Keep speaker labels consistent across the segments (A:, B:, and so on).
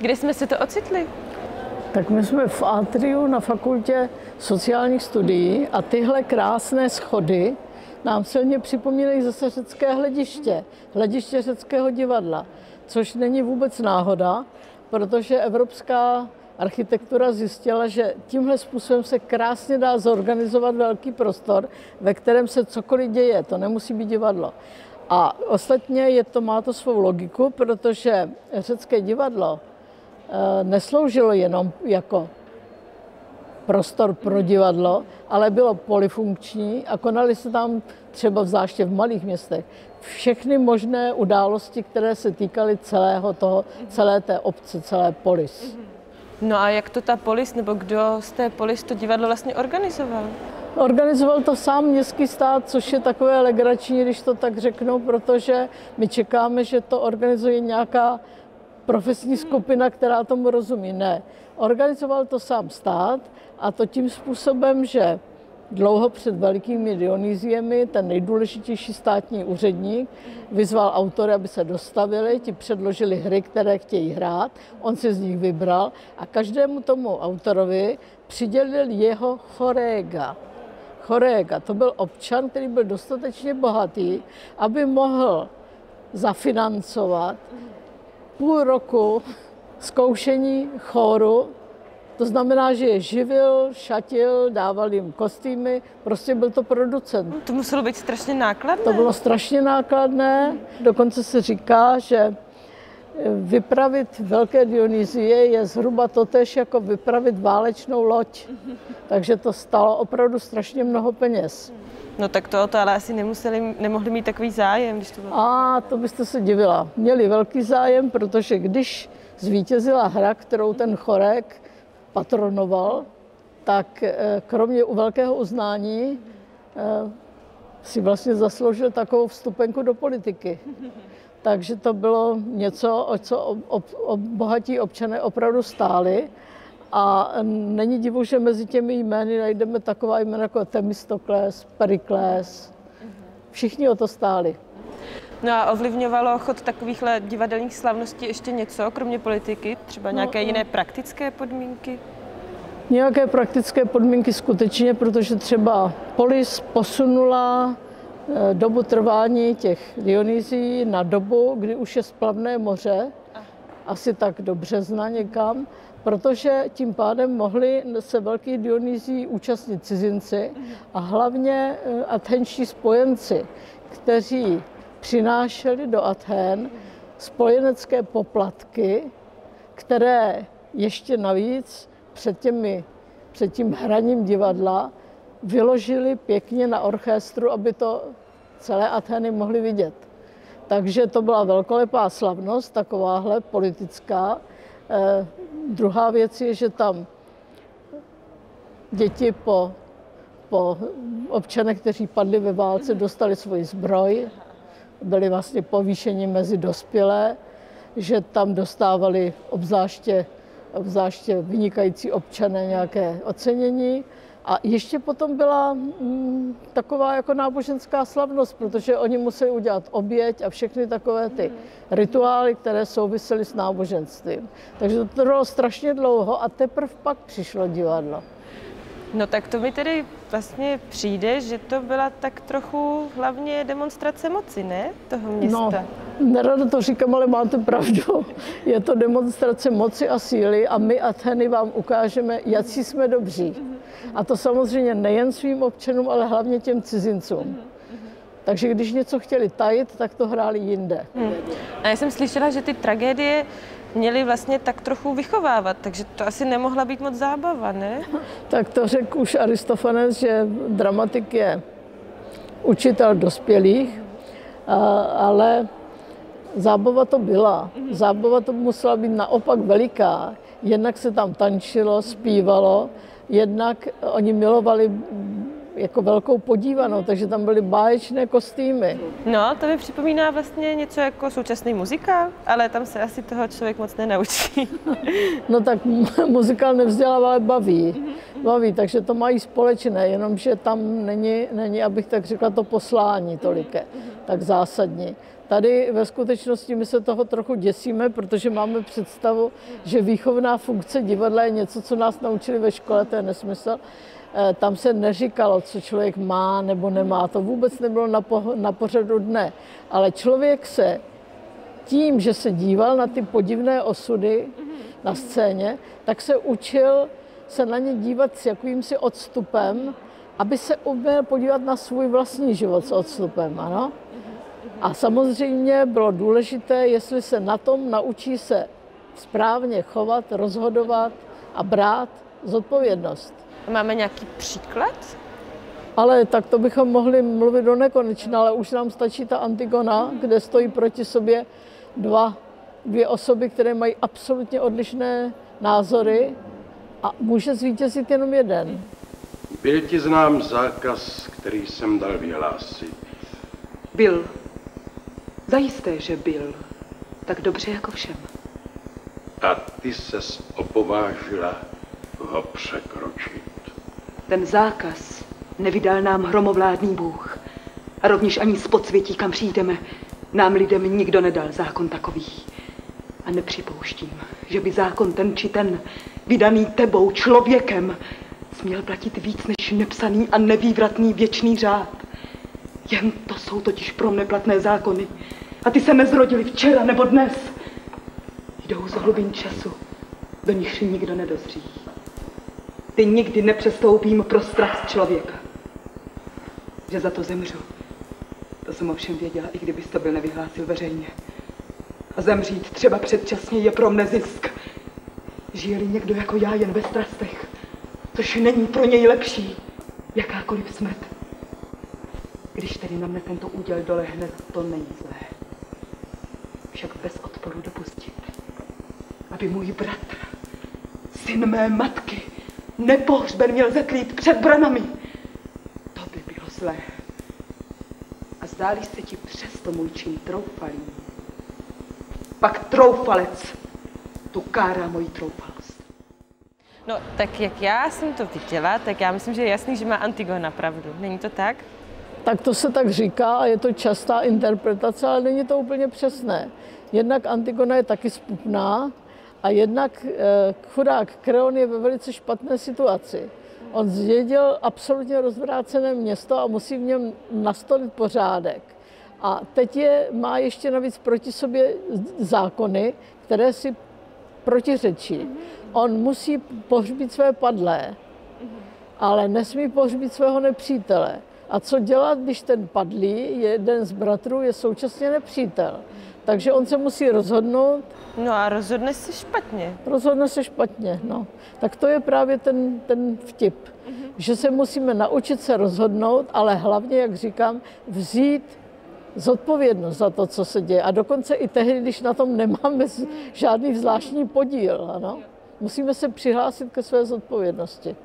A: Kde jsme se to ocitli?
B: Tak my jsme v atriu na fakultě sociálních studií a tyhle krásné schody nám silně připomínají zase řecké hlediště, hlediště řeckého divadla, což není vůbec náhoda, protože evropská architektura zjistila, že tímhle způsobem se krásně dá zorganizovat velký prostor, ve kterém se cokoliv děje, to nemusí být divadlo. A ostatně má to svou logiku, protože řecké divadlo nesloužilo jenom jako prostor pro divadlo, ale bylo polyfunkční a konaly se tam třeba zvláště v malých městech všechny možné události, které se týkaly celé té obce, celé polis.
A: No a jak to ta polis, nebo kdo z té polis to divadlo vlastně organizoval?
B: Organizoval to sám městský stát, což je takové legrační, když to tak řeknu, protože my čekáme, že to organizuje nějaká profesní skupina, která tomu rozumí. Ne, organizoval to sám stát a to tím způsobem, že dlouho před velikými Dionysiemi ten nejdůležitější státní úředník vyzval autory, aby se dostavili, ti předložili hry, které chtějí hrát, on si z nich vybral a každému tomu autorovi přidělil jeho choréga. Choréga, to byl občan, který byl dostatečně bohatý, aby mohl zafinancovat půl roku zkoušení chóru. To znamená, že je živil, šatil, dával jim kostýmy, prostě byl to producent.
A: To muselo být strašně nákladné.
B: To bylo strašně nákladné, dokonce se říká, že vypravit velké Dionysie je zhruba totéž jako vypravit válečnou loď. Takže to stalo opravdu strašně mnoho peněz.
A: No tak to ale asi nemohli mít takový zájem, když to bylo.
B: A to byste se divila. Měli velký zájem, protože když zvítězila hra, kterou ten chorek patronoval, tak kromě velkého uznání si vlastně zasloužil takovou vstupenku do politiky. Takže to bylo něco, o co bohatí občané opravdu stáli. A není divu, že mezi těmi jmény najdeme taková jména jako Themistokles, Perikles. Všichni o to stáli.
A: No a ovlivňovalo chod takovýchhle divadelních slavností ještě něco, kromě politiky? Třeba nějaké jiné praktické podmínky?
B: Nějaké praktické podmínky skutečně, protože třeba polis posunula dobu trvání těch Dionysií na dobu, kdy už je splavné moře, asi tak do března někam, protože tím pádem mohli se velkých Dionysií účastnit cizinci a hlavně athénští spojenci, kteří přinášeli do Athén spojenecké poplatky, které ještě navíc před tím hraním divadla vyložili pěkně na orchestru, aby to celé Athény mohly vidět. Takže to byla velkolepá slavnost, takováhle politická. Druhá věc je, že tam děti po občanech, kteří padli ve válce, dostali svoji zbroj, byli vlastně povýšeni mezi dospělé, že tam dostávali obzvláště vynikající občané nějaké ocenění. A ještě potom byla taková jako náboženská slavnost, protože oni museli udělat oběť a všechny takové ty rituály, které souvisely s náboženstvím. Takže to trvalo strašně dlouho a teprve pak přišlo divadlo.
A: No tak to mi tedy vlastně přijde, že to byla tak trochu hlavně demonstrace moci, ne? Toho města.
B: No, nerada to říkám, ale máte pravdu. Je to demonstrace moci a síly a my Atheny vám ukážeme, jací jsme dobří. A to samozřejmě nejen svým občanům, ale hlavně těm cizincům. Takže když něco chtěli tajit, tak to hráli jinde.
A: A já jsem slyšela, že ty tragédie měli vlastně tak trochu vychovávat, takže to asi nemohla být moc zábava, ne?
B: Tak to řekl už Aristofanes, že dramatik je učitel dospělých, ale zábava to byla. Zábava to musela být naopak veliká. Jednak se tam tančilo, zpívalo, jednak oni milovali jako velkou podívanou, takže tam byly báječné kostýmy.
A: No, to mi připomíná vlastně něco jako současný muzikál, ale tam se asi toho člověk moc nenaučí.
B: No tak muzikál nevzdělává, ale baví. Baví, takže to mají společné, jenomže tam není, abych tak řekla, to poslání toliké, tak zásadní. Tady ve skutečnosti my se toho trochu děsíme, protože máme představu, že výchovná funkce divadla je něco, co nás naučili ve škole, to je nesmysl. Tam se neříkalo, co člověk má nebo nemá, to vůbec nebylo na pořadu dne. Ale člověk se tím, že se díval na ty podivné osudy na scéně, tak se učil se na ně dívat s jakýmsi odstupem, aby se uměl podívat na svůj vlastní život s odstupem, ano? A samozřejmě bylo důležité, jestli se na tom naučí se správně chovat, rozhodovat a brát zodpovědnost.
A: Máme nějaký příklad?
B: Ale tak to bychom mohli mluvit do nekonečna, ale už nám stačí ta Antigona, kde stojí proti sobě dvě osoby, které mají absolutně odlišné názory a může zvítězit jenom jeden.
C: Byl ti znám zákaz, který jsem dal vyhlásit?
D: Byl. Zajisté, že byl. Tak dobře jako všem.
C: A ty ses opovážila ho překročit.
D: Ten zákaz nevydal nám hromovládný Bůh. A rovněž ani z podsvětí, kam přijdeme, nám lidem nikdo nedal zákon takový. A nepřipouštím, že by zákon ten či ten, vydaný tebou, člověkem, směl platit víc než nepsaný a nevývratný věčný řád. Jen to jsou totiž pro mne platné zákony. A ty se nezrodili včera nebo dnes. Jdou z hlubin času, do nichž nikdo nedozří. Ty nikdy nepřestoupím pro strach z člověka. Že za to zemřu, to jsem ovšem věděla, i kdybys to byl nevyhlásil veřejně. A zemřít třeba předčasně je pro mne zisk. Žije-li někdo jako já jen ve strastech, což není pro něj lepší, jakákoliv smrt. Když tedy na mne tento úděl dolehne, to není zlé. Však bez odporu dopustit, aby můj bratr, syn mé matky, nepohřben měl zetlít před branami. To by bylo zlé. A zdáli se ti přesto můj čin troufalý. Pak troufalec tu kárá moji troufalost.
A: No, tak jak já jsem to viděla, tak já myslím, že je jasný, že má Antigona pravdu. Není to tak?
B: Tak to se tak říká a je to častá interpretace, ale není to úplně přesné. Jednak Antigona je taky zpupná a jednak chudák Kreon je ve velice špatné situaci. On zdědil absolutně rozvrácené město a musí v něm nastolit pořádek. A teď má ještě navíc proti sobě zákony, které si protiřečí. On musí pohřbít své padlé, ale nesmí pohřbít svého nepřítele. A co dělat, když ten padlý, jeden z bratrů, je současně nepřítel? Takže on se musí rozhodnout.
A: No a rozhodne se špatně.
B: Rozhodne se špatně, no. Tak to je právě ten vtip, že se musíme naučit se rozhodnout, ale hlavně, jak říkám, vzít zodpovědnost za to, co se děje. A dokonce i tehdy, když na tom nemáme žádný zvláštní podíl, ano. Musíme se přihlásit ke své zodpovědnosti.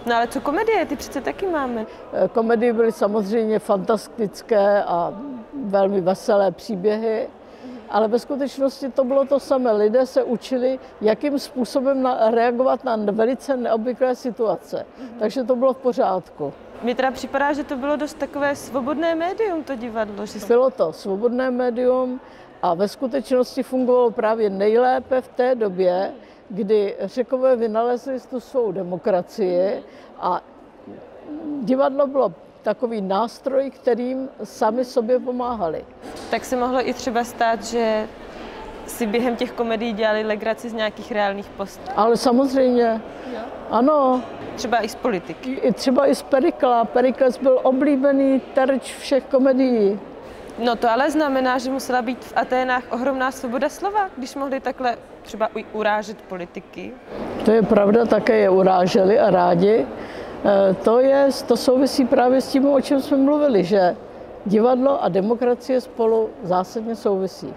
A: No ale co komedie? Ty přece taky máme.
B: Komedie byly samozřejmě fantastické a velmi veselé příběhy, ale ve skutečnosti to bylo to samé. Lidé se učili, jakým způsobem reagovat na velice neobvyklé situace. Takže to bylo v pořádku.
A: Mně teda připadá, že to bylo dost takové svobodné médium, to divadlo. Že...
B: Bylo to svobodné médium a ve skutečnosti fungovalo právě nejlépe v té době, kdy Řekové vynalezli tu svou demokracii a divadlo bylo takový nástroj, kterým sami sobě pomáhali.
A: Tak se mohlo i třeba stát, že si během těch komedií dělali legraci z nějakých reálných postav.
B: Ale samozřejmě, ano.
A: Třeba i z politiky.
B: Třeba i z Perikla. Perikles byl oblíbený terč všech komedií.
A: No to ale znamená, že musela být v Aténách ohromná svoboda slova, když mohli takhle třeba urážet politiky.
B: To je pravda, také je uráželi a rádi. To souvisí právě s tím, o čem jsme mluvili, že divadlo a demokracie spolu zásadně souvisí.